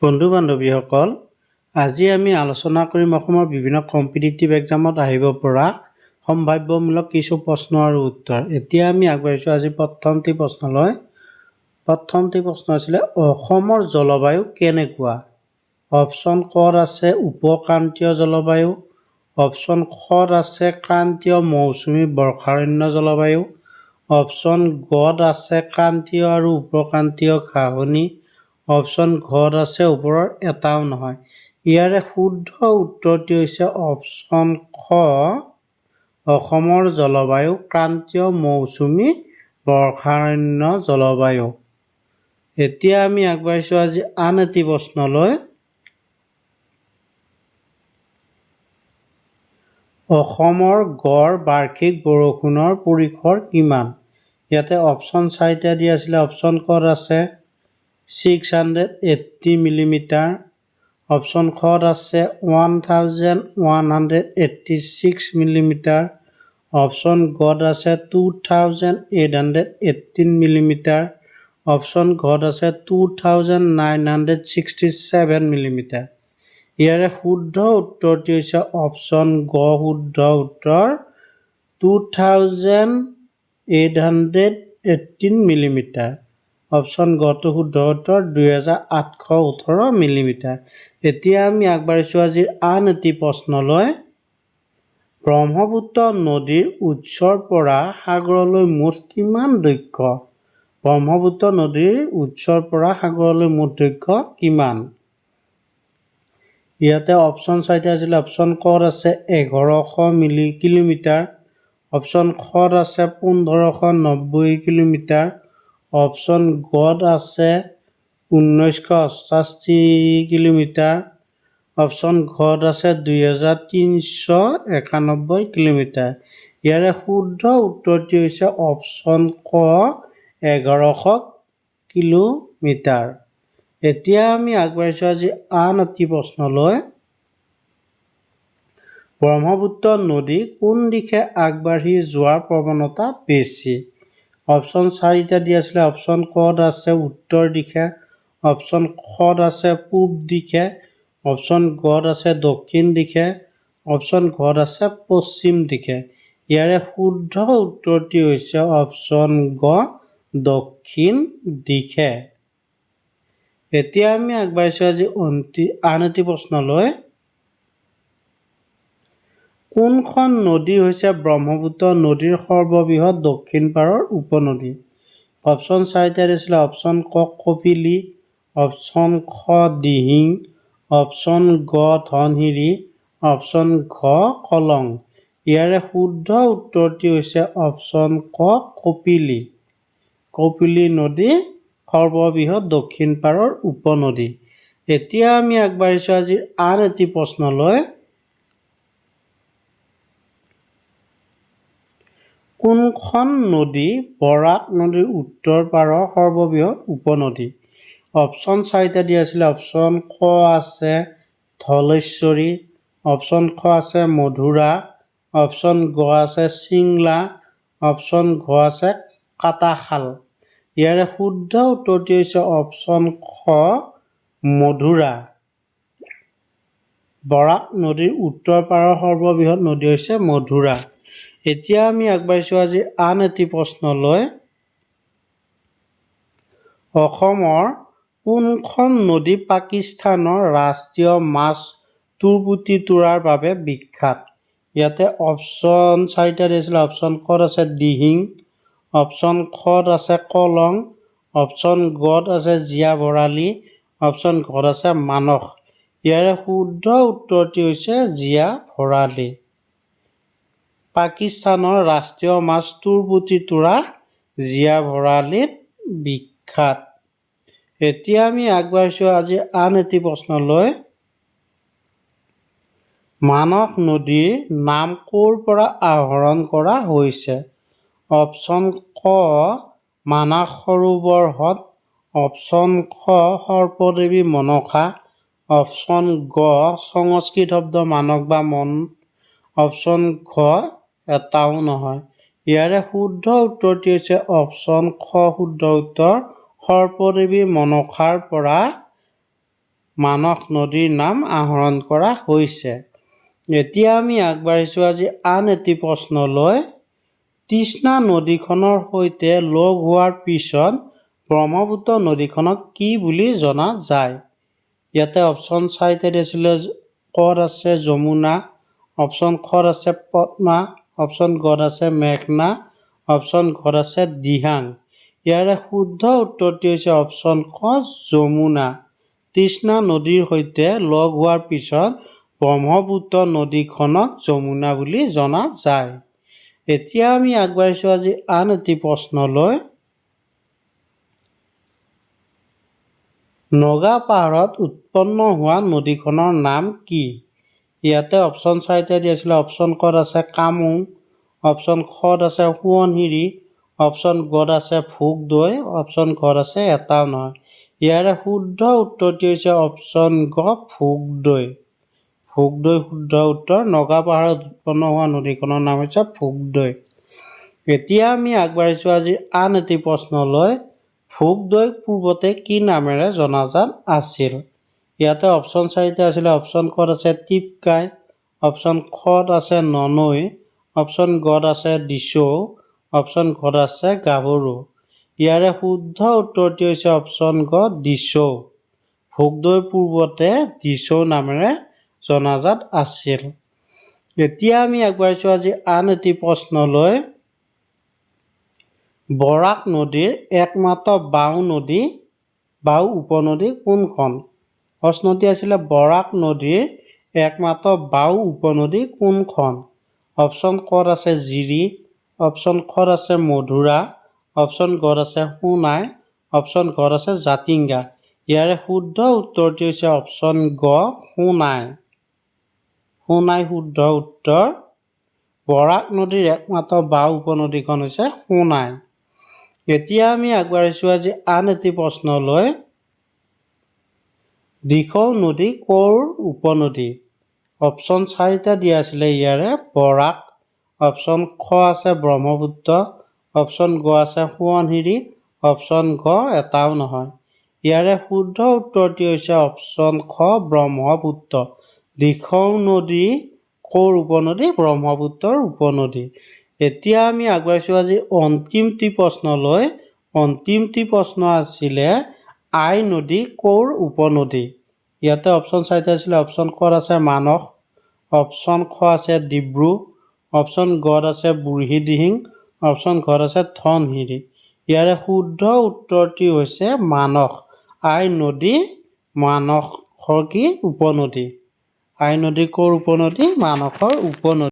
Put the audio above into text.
বন্ধু বান্ধৱীসকল, আজি আমি আলোচনা কৰিম অসমৰ বিভিন্ন কম্পিটিটিভ এক্সামত আহিব পৰা সম্ভাৱ্যমূলক কিছু প্ৰশ্ন আৰু উত্তৰ। এতিয়া আমি আগবাঢ়িছোঁ আজি প্ৰথমটি প্ৰশ্নলৈ। প্ৰথমটি প্ৰশ্ন আছিলে অসমৰ জলবায়ু কেনেকুৱা? অপশ্যন ক'ত আছে উপক্ৰান্তীয় জলবায়ু, অপশ্যন খত আছে ক্ৰান্তীয় মৌচুমী বৰ্ষাৰণ্য জলবায়ু, অপশ্যন গত আছে ক্ৰান্তীয় আৰু উপক্ৰান্তীয় ঘাঁহনি, অপশ্যন ঘত আছে ওপৰৰ এটাও নহয়। ইয়াৰে শুদ্ধ উত্তৰটি হৈছে অপশ্যন খ, অসমৰ জলবায়ু ক্ৰান্তীয় মৌচুমী বৰ্ষাৰণ্য জলবায়ু। এতিয়া আমি আগবাঢ়িছোঁ আজি আন এটি প্ৰশ্নলৈ। অসমৰ গড় বাৰ্ষিক বৰষুণৰ পৰিসৰ কিমান? ইয়াতে অপশ্যন চাৰিটা দিয়া আছিলে। অপশ্যন ক'ত আছে 680 মিলিমিটাৰ, অপশ্যন খত আছে 1186 মিলিমিটাৰ, অপশ্যন গত আছে 2818 মিলিমিটাৰ, অপশ্যন ঘত আছে 2967 মিলিমিটাৰ। ইয়াৰে শুদ্ধ উত্তৰটি হৈছে অপশ্যন গ, শুদ্ধ উত্তৰ 2818 মিলিমিটাৰ। অপশ্যন গটো শুদ্ধ উত্তৰ 2818 মিলিমিটাৰ। এতিয়া আমি আগবাঢ়িছোঁ আজিৰ আন এটি প্ৰশ্নলৈ। ব্ৰহ্মপুত্ৰ নদীৰ উৎসৰ পৰা সাগৰলৈ মুঠ কিমান দৈৰ্ঘ্য? ব্ৰহ্মপুত্ৰ নদীৰ উৎসৰ পৰা সাগৰলৈ মুঠ দৈৰ্ঘ্য কিমান? ইয়াতে অপশ্যন চাৰিটা আছিলে। অপশ্যন ক'ত আছে 1100 কিলোমিটাৰ, অপশ্যন খত আছে 1590 কিলোমিটাৰ, অপশ্যন গত আছে 1988 কিলোমিটাৰ, অপশ্যন ঘত আছে 2391 কিলোমিটাৰ। ইয়াৰে শুদ্ধ উত্তৰটি হৈছে অপশ্যন ক, 1100 কিলোমিটাৰ। এতিয়া আমি আগবাঢ়িছোঁ আজি আন এটি প্ৰশ্নলৈ। ব্ৰহ্মপুত্ৰ নদী কোন দিশে আগবাঢ়ি যোৱাৰ প্ৰৱণতা বেছি? অপশ্যন চাৰিটা দিয়া আছিলে। অপশ্যন ক'ত আছে উত্তৰ দিশে, অপশ্যন খত আছে পূব দিশে, অপশ্যন গত আছে দক্ষিণ দিশে, অপশ্যন ঘত আছে পশ্চিম দিশে। ইয়াৰে শুদ্ধ উত্তৰটি হৈছে অপশ্যন গ, দক্ষিণ দিশে। এতিয়া আমি আগবাঢ়িছোঁ আজি আন এটি প্ৰশ্নলৈ। কোনখন নদী হৈছে ব্ৰহ্মপুত্ৰ নদীৰ সৰ্ববৃহৎ দক্ষিণ পাৰৰ উপনদী? অপশ্যন চাৰিটা দিছিলে। অপশ্যন ক কপিলী, অপশ্যন খ দিহিং, অপশ্যন গ ধনশিৰি, অপশ্যন ঘ কলং। ইয়াৰে শুদ্ধ উত্তৰটি হৈছে অপশ্যন ক কপিলী। কপিলী নদী সৰ্ববৃহৎ দক্ষিণ পাৰৰ উপনদী। এতিয়া আমি আগবাঢ়িছোঁ আজি আন এটি প্ৰশ্নলৈ। কোনখন নদী বৰাক নদীৰ উত্তৰ পাৰৰ সৰ্ববৃহৎ উপনদী? অপশ্যন চাৰিটা দিয়া আছিলে। অপশ্যন ক আছে ধলেশ্বৰী, অপশ্যন খ আছে মধুৰা, অপশ্যন গ আছে চিংলা, অপশ্যন ঘ আছে কাটাখাল। ইয়াৰে শুদ্ধ উত্তৰটি হৈছে অপশ্যন খ, মধুৰা। বৰাক নদীৰ উত্তৰ পাৰৰ সৰ্ববৃহৎ নদী হৈছে মধুৰা। এতিয়া আমি আগবাঢ়িছোঁ আজি আন এটি প্ৰশ্নলৈ। অসমৰ কোনখন নদী পাকিস্তানৰ ৰাষ্ট্ৰীয় মাছ তুৰ্পুটিটোৰাৰ বাবে বিখ্যাত? ইয়াতে অপশ্যন চাৰিটা দিছিলে। অপশ্যন ক'ত আছে দিহিং, অপশ্যন খত আছে কলং, অপশ্যন গত আছে জীয়া ভৰালী, অপশ্যন ঘত আছে মানস। ইয়াৰে শুদ্ধ উত্তৰটি হৈছে জীয়া ভৰালী। পাকিস্তানৰ ৰাষ্ট্ৰীয় মাছ তুৰ্পুটিটোৰা জীয়া ভৰালীত বিখ্যাত। এতিয়া আমি আগবাঢ়িছোঁ আজি আন এটি প্ৰশ্নলৈ। মানস নদীৰ নাম ক'ৰ পৰা আহৰণ কৰা হৈছে? অপশ্যন ক মানস সৰোবৰ হ্ৰদ, অপশ্যন খ সৰ্পদেৱী মনসা, অপশ্যন গ সংস্কৃত শব্দ মানস বা মন, অপশ্যন ঘ এটাও নহয়। ইয়াৰে শুদ্ধ উত্তৰটি হৈছে অপশ্যন খ, শুদ্ধ উত্তৰ সৰ্পদেৱী মনসাৰ পৰা মানস নদীৰ নাম আহৰণ কৰা হৈছে। এতিয়া আমি আগবাঢ়িছোঁ আজি আন এটি প্ৰশ্নলৈ। তৃষ্ণা নদীখনৰ সৈতে লগ হোৱাৰ পিছত ব্ৰহ্মপুত্ৰ নদীখনক কি বুলি জনা যায়? ইয়াতে অপশ্যন চাৰিটা দিছিলে। ক'ত আছে যমুনা, অপশ্যন খত আছে পদ্মা, অপশ্যন গত আছে মেঘনা, অপশ্যন ঘত আছে দিহাং। ইয়াৰে শুদ্ধ উত্তৰটি হৈছে অপশ্যন খ যমুনা। তৃষ্ণা নদীৰ সৈতে লগ হোৱাৰ পিছত ব্ৰহ্মপুত্ৰ নদীখনক যমুনা বুলি জনা যায়। এতিয়া আমি আগবাঢ়িছোঁ আজি আন এটি প্ৰশ্নলৈ। নগা পাহাৰত উৎপন্ন হোৱা নদীখনৰ নাম কি? ইয়াতে অপশ্যন চাৰিটা দিছিলে। অপশ্যন কত আছে কামুং, অপশ্যন খত আছে সোৱণশিৰি, অপশ্যন গত আছে ভোগদৈ, অপশ্যন ঘত আছে এটাও নহয়। ইয়াৰে শুদ্ধ উত্তৰটি হৈছে অপশ্যন গ ভোগদৈ। ভোগদৈ শুদ্ধ উত্তৰ। নগা পাহাৰত উৎপন্ন হোৱা নদীখনৰ নাম হৈছে ভোগদৈ। এতিয়া আমি আগবাঢ়িছোঁ আজি আন এটি প্ৰশ্নলৈ। ভোগদৈ পূৰ্বতে কি নামেৰে জনাজাত আছিল? ইয়াতে অপশ্যন চাৰিটা আছিলে। অপশ্যন কত আছে টিপকাই, অপশ্যন খত আছে ননৈ, অপশ্যন গত আছে দিছৌ, অপশ্যন ঘত আছে গাভৰু। ইয়াৰে শুদ্ধ উত্তৰটি হৈছে অপশ্যন গ দিছৌ। ভোগদৈ পূৰ্বতে দিছৌ নামেৰে জনাজাত আছিল। এতিয়া আমি আগবাঢ়িছোঁ আজি আন এটি প্ৰশ্নলৈ। বৰাক নদীৰ একমাত্ৰ বাও উপনদী কোনখন? প্ৰশ্নটি আছিলে বৰাক নদীৰ একমাত্ৰ বাও উপনদী কোনখন? অপশ্যন কত আছে জিৰি, অপশ্যন খত আছে মধুৰা, অপশ্যন গত আছে সোণাই, অপশ্যন ঘত আছে জাতিংগা। ইয়াৰে শুদ্ধ উত্তৰটি হৈছে অপশ্যন গ সোণাই। সোণাই শুদ্ধ উত্তৰ। বৰাক নদীৰ একমাত্ৰ বাও উপনদীখন হৈছে সোণাই। এতিয়া আমি আগবাঢ়িছোঁ আজি আন এটি প্ৰশ্নলৈ। দিখৌ নদী ক'ৰ উপনদী? অপশ্যন চাৰিটা দিয়া আছিলে ইয়াৰে। বৰাক, অপশ্যন খ আছে ব্ৰহ্মপুত্ৰ, অপশ্যন গ আছে সোৱণশিৰি, অপশ্যন ঘ এটাও নহয়। ইয়াৰে শুদ্ধ উত্তৰটি হৈছে অপশ্যন খ ব্ৰহ্মপুত্ৰ। দিখৌ নদী ক'ৰ উপনদী? ব্ৰহ্মপুত্ৰৰ উপনদী। এতিয়া আমি আগবাঢ়িছোঁ আজি অন্তিমটি প্ৰশ্নলৈ। অন্তিমটি প্ৰশ্ন আছিলে আই নদী ক'ৰ উপনদী? ইয়াতে অপশ্যন চাৰিটা আছিলে। অপশ্যন কত আছে মানস, অপশ্যন খ আছে ডিব্ৰু, অপশ্যন গত আছে বুঢ়ীদিহিং, অপশ্যন ঘত আছে ধনশিৰি। ইয়াৰে শুদ্ধ উত্তৰটি হৈছে মানস। আই নদী মানসৰ কি উপনদী। আই নদী ক'ৰ উপনদী? মানসৰ উপনদী।